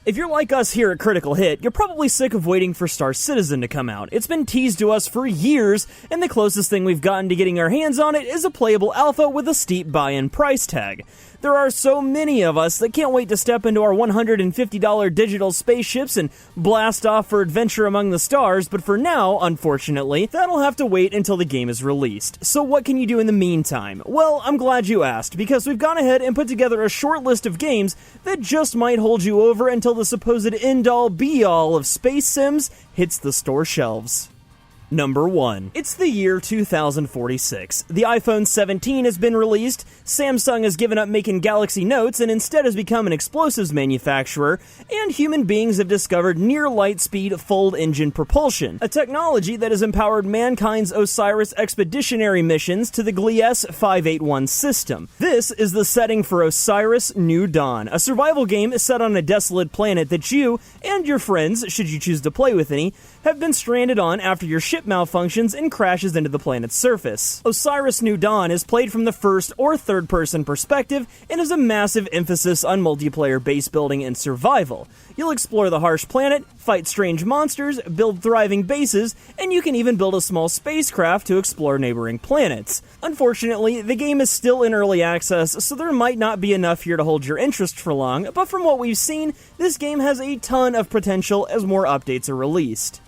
If you're like us here at Critical Hit, you're probably sick of waiting for Star Citizen to come out. It's been teased to us for years, and the closest thing we've gotten to getting our hands on it is a playable alpha with a steep buy-in price tag. There are so many of us that can't wait to step into our $150 digital spaceships and blast off for adventure among the stars, but for now, unfortunately, that'll have to wait until the game is released. So what can you do in the meantime? Well, I'm glad you asked, because we've gone ahead and put together a short list of games that just might hold you over until the supposed end-all be-all of space sims hits the store shelves. Number 1. It's the year 2046. The iPhone 17 has been released, Samsung has given up making Galaxy Notes and instead has become an explosives manufacturer, and human beings have discovered near-light-speed fold-engine propulsion, a technology that has empowered mankind's Osiris expeditionary missions to the Gliese 581 system. This is the setting for Osiris New Dawn, a survival game set on a desolate planet that you, and your friends, should you choose to play with any, have been stranded on after your ship malfunctions and crashes into the planet's surface. Osiris New Dawn is played from the first or third-person perspective and has a massive emphasis on multiplayer base building and survival. You'll explore the harsh planet, fight strange monsters, build thriving bases, and you can even build a small spacecraft to explore neighboring planets. Unfortunately, the game is still in early access, so there might not be enough here to hold your interest for long, but from what we've seen, this game has a ton of potential as more updates are released.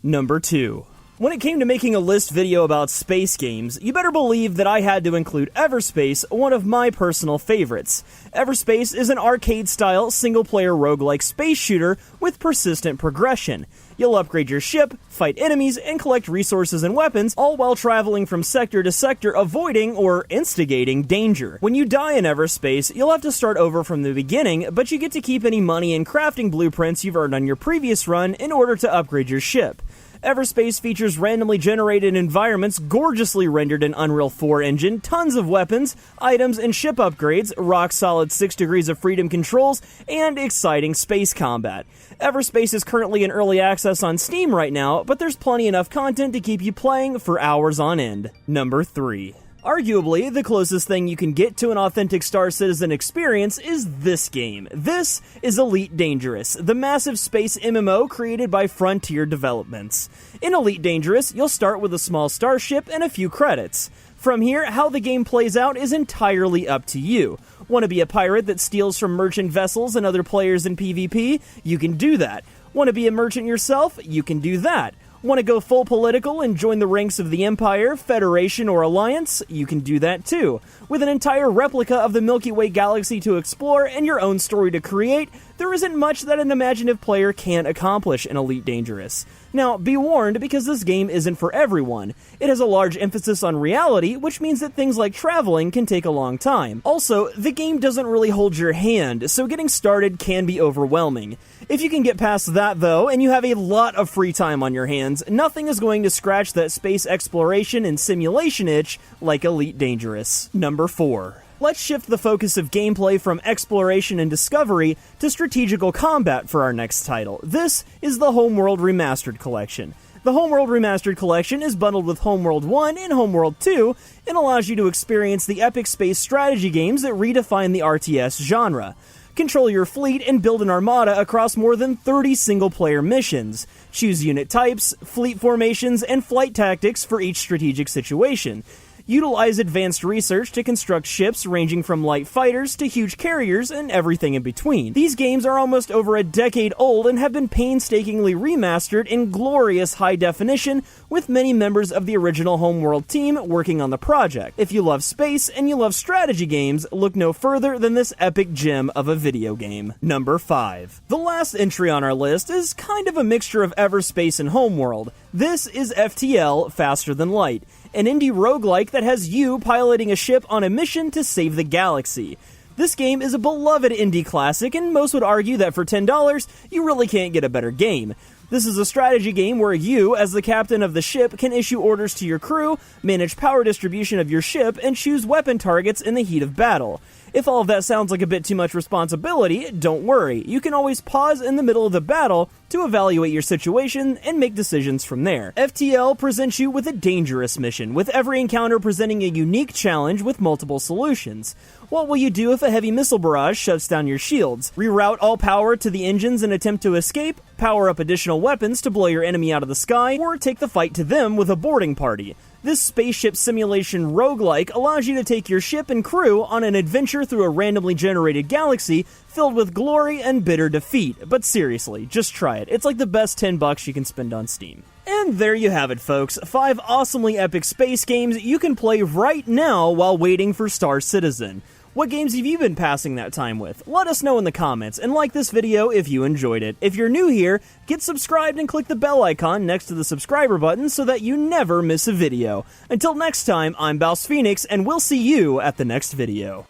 Number 2. When it came to making a list video about space games, you better believe that I had to include Everspace, one of my personal favorites. Everspace is an arcade-style, single-player roguelike space shooter with persistent progression. You'll upgrade your ship, fight enemies, and collect resources and weapons, all while traveling from sector to sector, avoiding or instigating danger. When you die in Everspace, you'll have to start over from the beginning, but you get to keep any money and crafting blueprints you've earned on your previous run in order to upgrade your ship. Everspace features randomly generated environments, gorgeously rendered in Unreal 4 engine, tons of weapons, items, and ship upgrades, rock-solid 6 degrees of freedom controls, and exciting space combat. Everspace is currently in early access on Steam right now, but there's plenty enough content to keep you playing for hours on end. Number 3. Arguably, the closest thing you can get to an authentic Star Citizen experience is this game. This is Elite Dangerous, the massive space MMO created by Frontier Developments. In Elite Dangerous, you'll start with a small starship and a few credits. From here, how the game plays out is entirely up to you. Want to be a pirate that steals from merchant vessels and other players in PvP? You can do that. Want to be a merchant yourself? You can do that. Want to go full political and join the ranks of the Empire, Federation, or Alliance? You can do that too. With an entire replica of the Milky Way galaxy to explore and your own story to create, there isn't much that an imaginative player can't accomplish in Elite Dangerous. Now, be warned, because this game isn't for everyone. It has a large emphasis on reality, which means that things like traveling can take a long time. Also, the game doesn't really hold your hand, so getting started can be overwhelming. If you can get past that, though, and you have a lot of free time on your hands, nothing is going to scratch that space exploration and simulation itch like Elite Dangerous. Number 4. Let's shift the focus of gameplay from exploration and discovery to strategical combat for our next title. This is the Homeworld Remastered Collection. The Homeworld Remastered Collection is bundled with Homeworld 1 and Homeworld 2 and allows you to experience the epic space strategy games that redefine the RTS genre. Control your fleet and build an armada across more than 30 single-player missions. Choose unit types, fleet formations, and flight tactics for each strategic situation. Utilize advanced research to construct ships ranging from light fighters to huge carriers and everything in between. These games are almost over a decade old and have been painstakingly remastered in glorious high definition, with many members of the original Homeworld team working on the project. If you love space and you love strategy games, look no further than this epic gem of a video game. Number 5. The last entry on our list is kind of a mixture of Everspace and Homeworld. This is Ftl Faster-than-Light, an indie roguelike that has you piloting a ship on a mission to save the galaxy. This game is a beloved indie classic, and most would argue that for $10, you really can't get a better game. This is a strategy game where you, as the captain of the ship, can issue orders to your crew, manage power distribution of your ship, and choose weapon targets in the heat of battle. If all of that sounds like a bit too much responsibility, don't worry. You can always pause in the middle of the battle to evaluate your situation and make decisions from there. FTL presents you with a dangerous mission, with every encounter presenting a unique challenge with multiple solutions. What will you do if a heavy missile barrage shuts down your shields? Reroute all power to the engines and attempt to escape? Power up additional weapons to blow your enemy out of the sky? Or take the fight to them with a boarding party? This spaceship simulation roguelike allows you to take your ship and crew on an adventure through a randomly generated galaxy filled with glory and bitter defeat. But seriously, just try it. It's like the best $10 you can spend on Steam. And there you have it, folks. 5 awesomely epic space games you can play right now while waiting for Star Citizen. What games have you been passing that time with? Let us know in the comments, and like this video if you enjoyed it. If you're new here, get subscribed and click the bell icon next to the subscriber button so that you never miss a video. Until next time, I'm Bouse Phoenix, and we'll see you at the next video.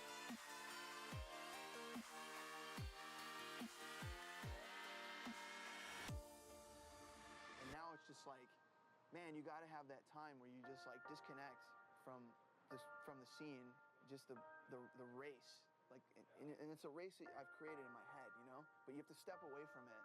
And now it's just like, man, you gotta have that time where you just like disconnect from the scene, just the race, like, and it's a race that I've created in my head, you know, but you have to step away from it